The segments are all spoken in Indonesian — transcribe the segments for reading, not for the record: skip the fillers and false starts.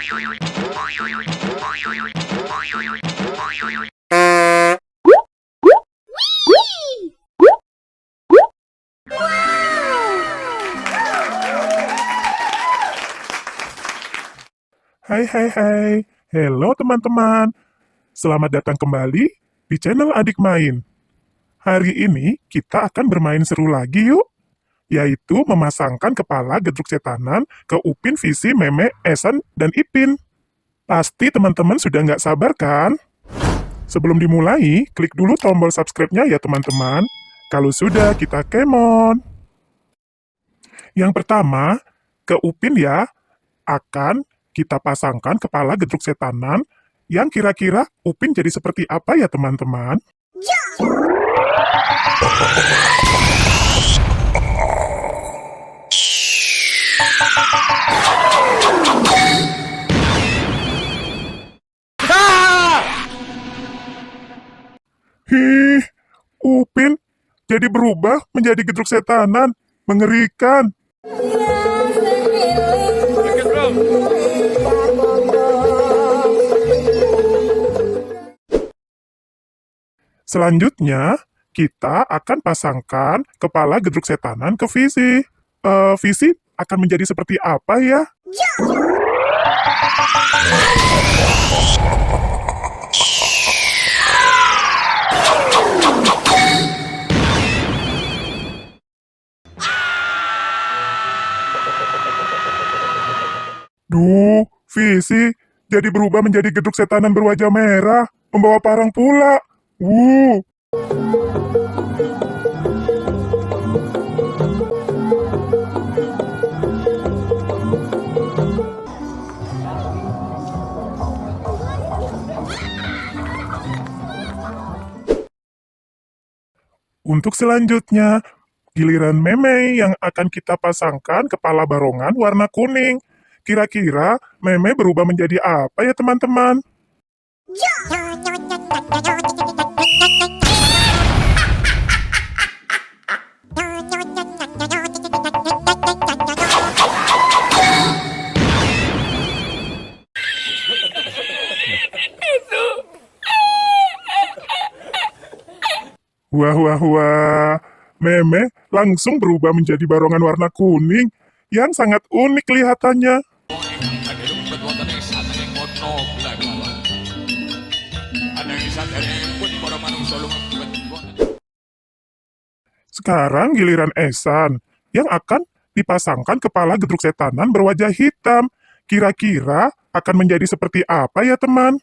Hai hai hai, halo teman-teman. Selamat datang kembali di channel Adik Main. Hari ini kita akan bermain seru lagi yuk, yaitu memasangkan kepala Gedruk Setanan ke Upin, Visi, Meme, Esan, dan Ipin. Pasti teman-teman sudah nggak sabar kan? Sebelum dimulai, klik dulu tombol subscribe-nya ya teman-teman. Kalau sudah, kita kemon. Yang pertama, ke Upin ya, akan kita pasangkan kepala Gedruk Setanan yang kira-kira Upin jadi seperti apa ya teman-teman? Hih, Upin jadi berubah menjadi Gedruk Setanan. Mengerikan. Selanjutnya, kita akan pasangkan kepala Gedruk Setanan ke Visi. Visi akan menjadi seperti apa ya? Duh, Visi jadi berubah menjadi Gedruk Setanan berwajah merah, membawa parang pula. Untuk selanjutnya, giliran Meme yang akan kita pasangkan kepala barongan warna kuning. Kira-kira Meme berubah menjadi apa ya teman-teman? Wah, wah, wah. Meme langsung berubah menjadi barongan warna kuning yang sangat unik kelihatannya. Sekarang giliran Esan yang akan dipasangkan kepala Gedruk Setanan berwajah hitam. Kira-kira akan menjadi seperti apa ya teman?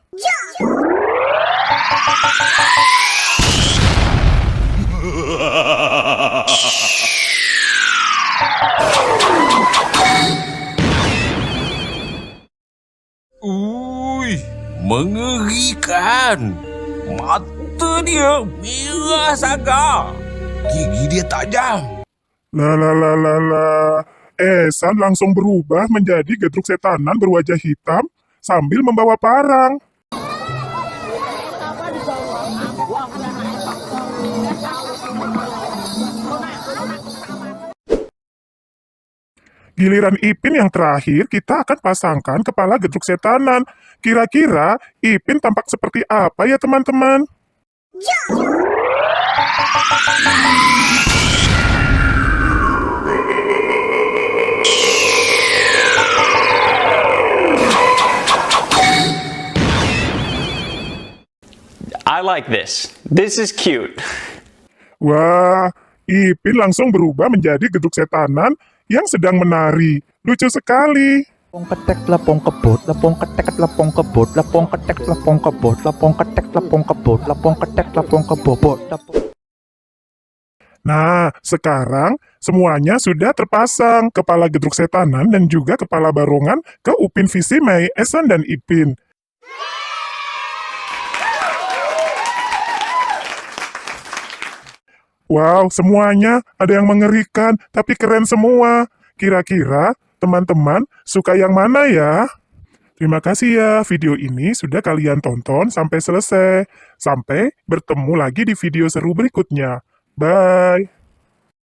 Mengerikan. Mata dia merah saga. Gigi dia tajam. La. Esan langsung berubah menjadi Gedruk Setanan berwajah hitam sambil membawa parang. Giliran Ipin yang terakhir, kita akan pasangkan kepala Gedruk Setanan. Kira-kira Ipin tampak seperti apa ya teman-teman? I like this. This is cute. Wah, Ipin langsung berubah menjadi Gedruk Setanan yang sedang menari. Lucu sekali. Lapong ketek lapong kebot, lapong ketek lapong kebot, lapong ketek lapong kebot, lapong ketek lapong kebot, lapong ketek lapong kebobot. Nah, sekarang semuanya sudah terpasang. Kepala Gedruk Setanan dan juga kepala barongan ke Upin, Visi, Mei, Esan, dan Ipin. Wow, semuanya ada yang mengerikan, tapi keren semua. Kira-kira teman-teman suka yang mana ya? Terima kasih ya, video ini sudah kalian tonton sampai selesai. Sampai bertemu lagi di video seru berikutnya. Bye!